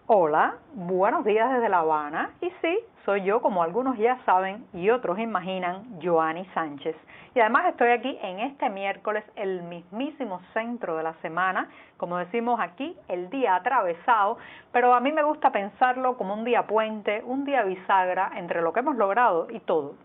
Hola, buenos días desde La Habana. Y sí, soy yo, como algunos ya saben y otros imaginan, Joanny Sánchez. Y además estoy aquí en este miércoles, el mismísimo centro de la semana, como decimos aquí, el día atravesado, pero a mí me gusta pensarlo como un día puente, un día bisagra entre lo que hemos logrado y todo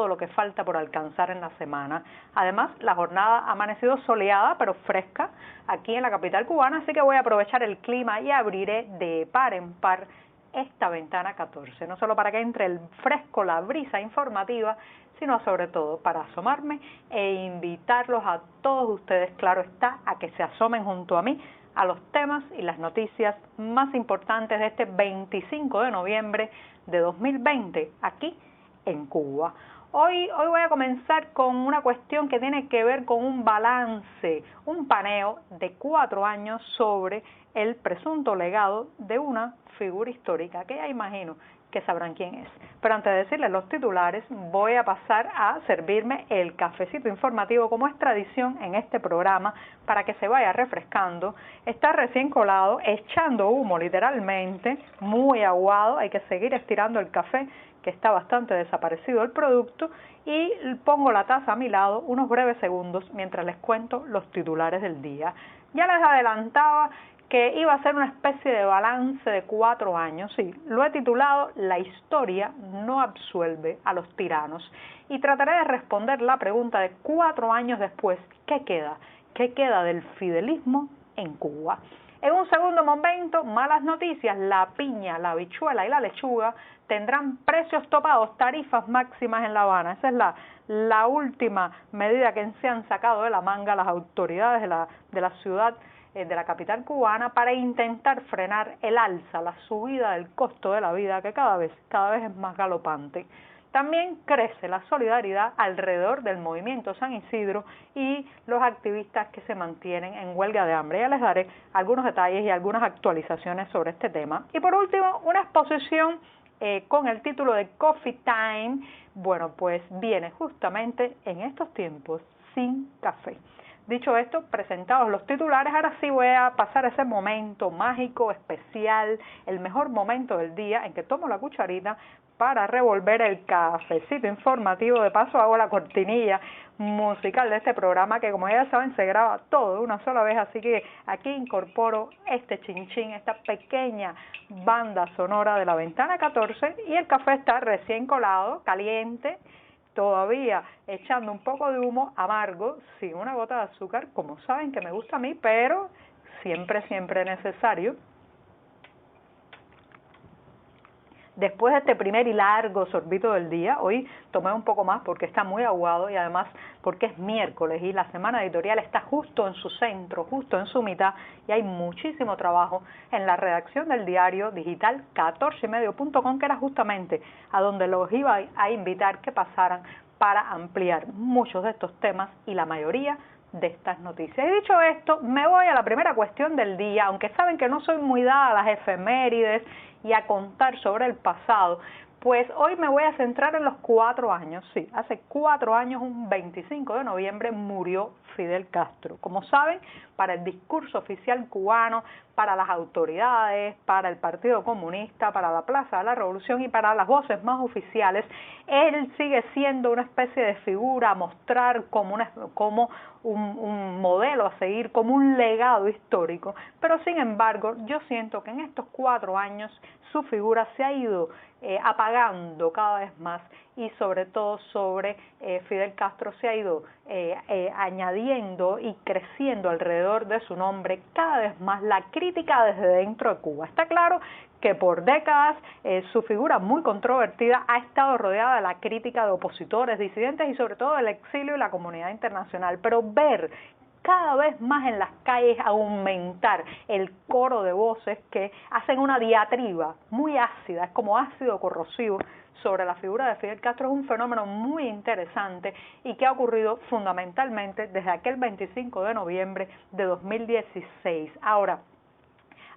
lo que falta por alcanzar en la semana. Además, la jornada ha amanecido soleada pero fresca aquí en la capital cubana, así que voy a aprovechar el clima y abriré de par en par esta ventana 14, no solo para que entre el fresco, la brisa informativa, sino sobre todo para asomarme e invitarlos a todos ustedes, claro está, a que se asomen junto a mí a los temas y las noticias más importantes de este 25 de noviembre de 2020, aquí en Cuba. Hoy voy a comenzar con una cuestión que tiene que ver con un balance, un paneo de 4 años sobre el presunto legado de una figura histórica que ya imagino que sabrán quién es. Pero antes de decirles los titulares, voy a pasar a servirme el cafecito informativo como es tradición en este programa para que se vaya refrescando. Está recién colado, echando humo literalmente, muy aguado, hay que seguir estirando el café que está bastante desaparecido el producto, y pongo la taza a mi lado unos breves segundos mientras les cuento los titulares del día. Ya les adelantaba que iba a ser una especie de balance de 4 años, sí, lo he titulado La historia no absuelve a los tiranos, y trataré de responder la pregunta de 4 años después, ¿qué queda? ¿Qué queda del fidelismo en Cuba? En un segundo momento, malas noticias, la piña, la habichuela y la lechuga tendrán precios topados, tarifas máximas en La Habana. Esa es la última medida que se han sacado de la manga las autoridades de la ciudad, de la capital cubana, para intentar frenar el alza, la subida del costo de la vida, que cada vez es más galopante. También crece la solidaridad alrededor del movimiento San Isidro y los activistas que se mantienen en huelga de hambre. Ya les daré algunos detalles y algunas actualizaciones sobre este tema. Y por último, una exposición con el título de Coffee Time. Bueno, pues viene justamente en estos tiempos sin café. Dicho esto, presentados los titulares, ahora sí voy a pasar ese momento mágico, especial, el mejor momento del día en que tomo la cucharita para revolver el cafecito informativo. De paso hago la cortinilla musical de este programa que, como ya saben, se graba todo de una sola vez, así que aquí incorporo este chinchín, esta pequeña banda sonora de la ventana 14, y el café está recién colado, caliente, todavía echando un poco de humo, amargo, sin una gota de azúcar, como saben que me gusta a mí, pero siempre necesario. Después de este primer y largo sorbito del día, hoy tomé un poco más porque está muy aguado y además porque es miércoles y la semana editorial está justo en su centro, justo en su mitad, y hay muchísimo trabajo en la redacción del diario digital 14ymedio.com, que era justamente a donde los iba a invitar que pasaran para ampliar muchos de estos temas y la mayoría de estas noticias. Y dicho esto, me voy a la primera cuestión del día, aunque saben que no soy muy dada a las efemérides y a contar sobre el pasado, pues hoy me voy a centrar en los 4 años. Sí, hace 4 años, un 25 de noviembre, murió Fidel Castro. Como saben, para el discurso oficial cubano, para las autoridades, para el Partido Comunista, para la Plaza de la Revolución y para las voces más oficiales, él sigue siendo una especie de figura a mostrar como un modelo a seguir, como un legado histórico. Pero sin embargo, yo siento que en estos 4 años su figura se ha ido apagando cada vez más, y sobre todo sobre Fidel Castro se ha ido añadiendo y creciendo alrededor de su nombre cada vez más la crítica desde dentro de Cuba. Está claro que por décadas su figura muy controvertida ha estado rodeada de la crítica de opositores, disidentes y sobre todo del exilio y la comunidad internacional, pero ver cada vez más en las calles aumentar el coro de voces que hacen una diatriba muy ácida, es como ácido corrosivo sobre la figura de Fidel Castro, es un fenómeno muy interesante y que ha ocurrido fundamentalmente desde aquel 25 de noviembre de 2016. Ahora,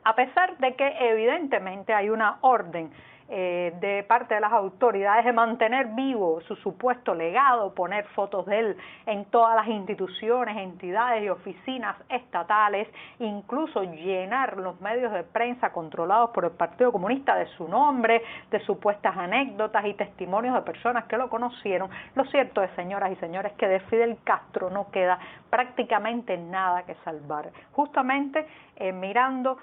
a pesar de que evidentemente hay una orden de parte de las autoridades de mantener vivo su supuesto legado, poner fotos de él en todas las instituciones, entidades y oficinas estatales, incluso llenar los medios de prensa controlados por el Partido Comunista de su nombre, de supuestas anécdotas y testimonios de personas que lo conocieron. Lo cierto es, señoras y señores, que de Fidel Castro no queda prácticamente nada que salvar. Justamente mirando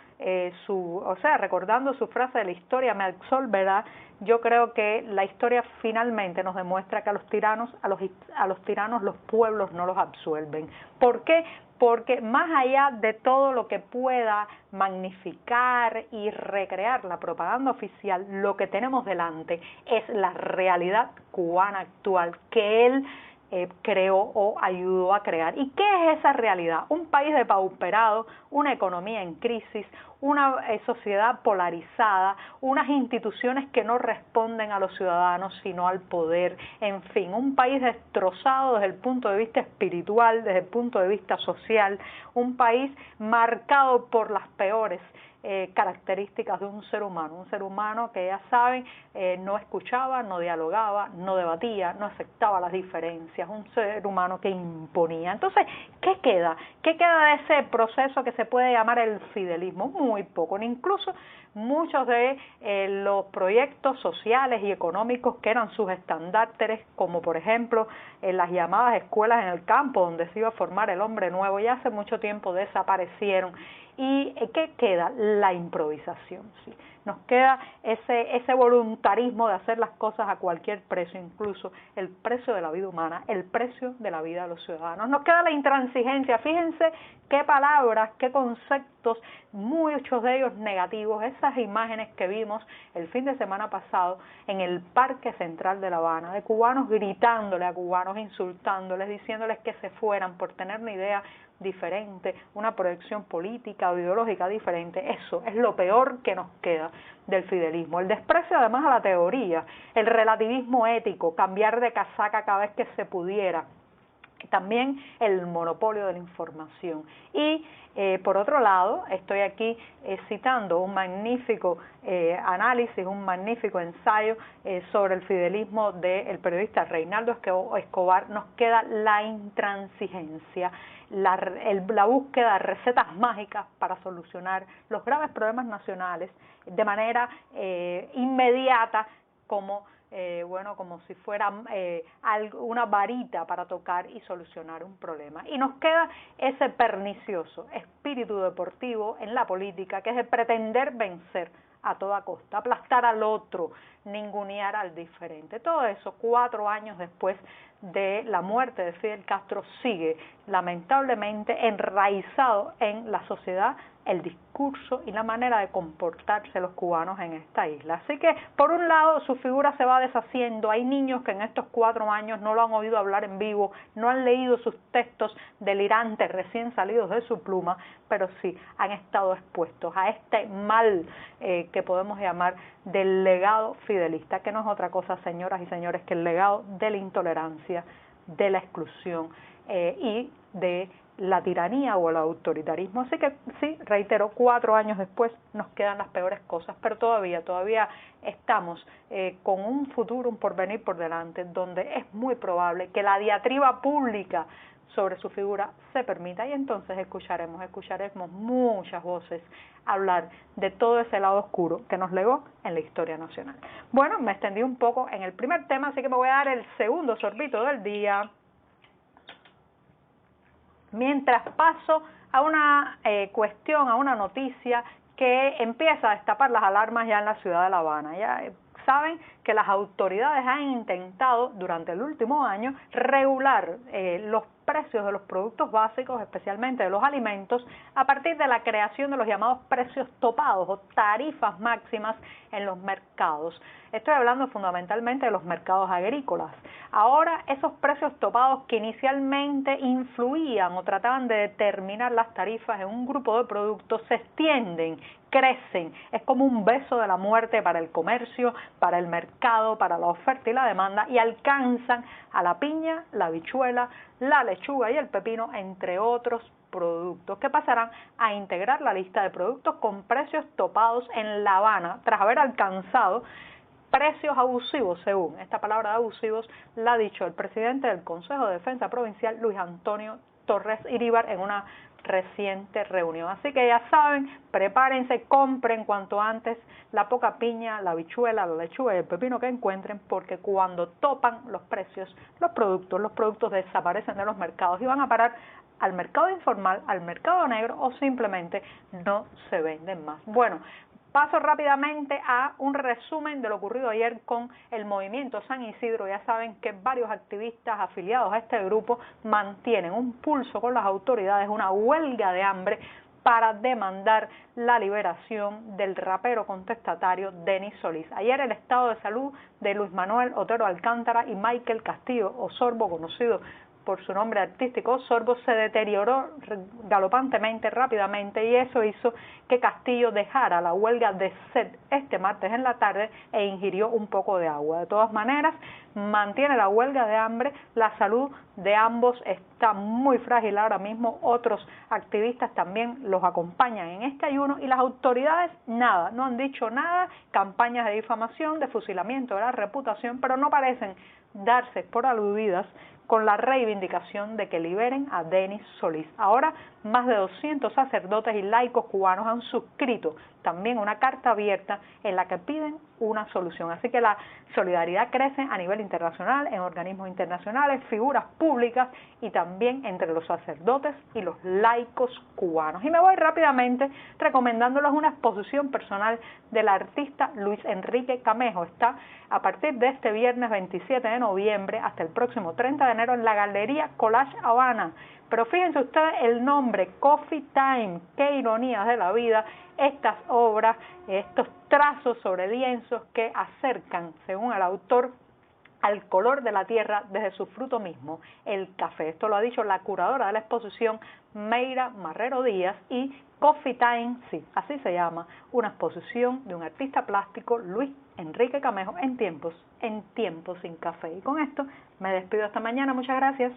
recordando su frase de la historia me absolverá, yo creo que la historia finalmente nos demuestra que a los tiranos los pueblos no los absuelven. ¿Por qué? Porque más allá de todo lo que pueda magnificar y recrear la propaganda oficial, lo que tenemos delante es la realidad cubana actual que él creó o ayudó a crear. ¿Y qué es esa realidad? Un país depauperado, una economía en crisis, una sociedad polarizada, unas instituciones que no responden a los ciudadanos sino al poder, en fin, un país destrozado desde el punto de vista espiritual, desde el punto de vista social, un país marcado por las peores características de un ser humano que ya saben, no escuchaba, no dialogaba, no debatía, no aceptaba las diferencias, un ser humano que imponía. Entonces, ¿qué queda? ¿Qué queda de ese proceso que se puede llamar el fidelismo? Muy poco, incluso muchos de los proyectos sociales y económicos que eran sus estandartes, como por ejemplo las llamadas escuelas en el campo, donde se iba a formar el hombre nuevo, ya hace mucho tiempo desaparecieron. ¿Y qué queda? La improvisación, ¿sí? Nos queda ese voluntarismo de hacer las cosas a cualquier precio, incluso el precio de la vida humana, el precio de la vida de los ciudadanos. Nos queda la intransigencia. Fíjense qué palabras, qué conceptos, muchos de ellos negativos, esas imágenes que vimos el fin de semana pasado en el Parque Central de La Habana, de cubanos gritándole a cubanos, insultándoles, diciéndoles que se fueran por tener una idea diferente, una proyección política o ideológica diferente. Eso es lo peor que nos queda del fidelismo. El desprecio además a la teoría, el relativismo ético, cambiar de casaca cada vez que se pudiera, también el monopolio de la información. Y por otro lado, estoy aquí citando un magnífico análisis, un magnífico ensayo sobre el fidelismo del periodista Reinaldo Escobar. Nos queda la intransigencia, la búsqueda de recetas mágicas para solucionar los graves problemas nacionales de manera inmediata, como si fuera una varita para tocar y solucionar un problema. Y nos queda ese pernicioso espíritu deportivo en la política, que es de pretender vencer a toda costa, aplastar al otro, ningunear al diferente. Todo eso 4 años después de la muerte de Fidel Castro sigue lamentablemente enraizado en la sociedad, el discurso y la manera de comportarse los cubanos en esta isla. Así que, por un lado, su figura se va deshaciendo. Hay niños que en estos 4 años no lo han oído hablar en vivo, no han leído sus textos delirantes recién salidos de su pluma, pero sí han estado expuestos a este mal que podemos llamar del legado fidelista, que no es otra cosa, señoras y señores, que el legado de la intolerancia, de la exclusión y de la tiranía o el autoritarismo. Así que sí, reitero, 4 años después nos quedan las peores cosas, pero todavía estamos con un futuro, un porvenir por delante, donde es muy probable que la diatriba pública sobre su figura se permita, y entonces escucharemos muchas voces hablar de todo ese lado oscuro que nos legó en la historia nacional. Bueno, me extendí un poco en el primer tema, así que me voy a dar el segundo sorbito del día, mientras paso a una cuestión, a una noticia que empieza a destapar las alarmas ya en la ciudad de La Habana. Ya saben que las autoridades han intentado durante el último año regular los precios de los productos básicos, especialmente de los alimentos, a partir de la creación de los llamados precios topados o tarifas máximas en los mercados. Estoy hablando fundamentalmente de los mercados agrícolas. Ahora, esos precios topados que inicialmente influían o trataban de determinar las tarifas en un grupo de productos se extienden, crecen. Es como un beso de la muerte para el comercio, para el mercado, para la oferta y la demanda, y alcanzan a la piña, la habichuela, la lechuga y el pepino, entre otros productos, que pasarán a integrar la lista de productos con precios topados en La Habana, tras haber alcanzado precios abusivos, según esta palabra de abusivos la ha dicho el presidente del Consejo de Defensa Provincial, Luis Antonio Torres Iríbar, en una reciente reunión. Así que ya saben, prepárense, compren cuanto antes la poca piña, la habichuela, la lechuga y el pepino que encuentren, porque cuando topan los precios, los productos desaparecen de los mercados y van a parar al mercado informal, al mercado negro, o simplemente no se venden más. Bueno, paso rápidamente a un resumen de lo ocurrido ayer con el movimiento San Isidro. Ya saben que varios activistas afiliados a este grupo mantienen un pulso con las autoridades, una huelga de hambre para demandar la liberación del rapero contestatario Denis Solís. Ayer el estado de salud de Luis Manuel Otero Alcántara y Michael Castillo, o Sorbo, conocido por su nombre artístico, Sorbo, se deterioró galopantemente, rápidamente, y eso hizo que Castillo dejara la huelga de sed este martes en la tarde e ingirió un poco de agua. De todas maneras, mantiene la huelga de hambre, la salud de ambos está muy frágil ahora mismo, otros activistas también los acompañan en este ayuno y las autoridades nada, no han dicho nada, campañas de difamación, de fusilamiento de la reputación, pero no parecen darse por aludidas con la reivindicación de que liberen a Denis Solís. Ahora, más de 200 sacerdotes y laicos cubanos han suscrito también una carta abierta en la que piden una solución. Así que la solidaridad crece a nivel internacional, en organismos internacionales, figuras públicas y también entre los sacerdotes y los laicos cubanos. Y me voy rápidamente recomendándoles una exposición personal del artista Luis Enrique Camejo. Está a partir de este viernes 27 de noviembre hasta el próximo 30 de enero en la Galería Collage Habana. Pero fíjense ustedes el nombre, Coffee Time, qué ironías de la vida, estas obras, estos trazos sobre lienzos que acercan, según el autor, al color de la tierra desde su fruto mismo, el café. Esto lo ha dicho la curadora de la exposición, Meira Marrero Díaz, y Coffee Time, sí, así se llama, una exposición de un artista plástico, Luis Enrique Camejo, en tiempos sin café. Y con esto me despido hasta mañana, muchas gracias.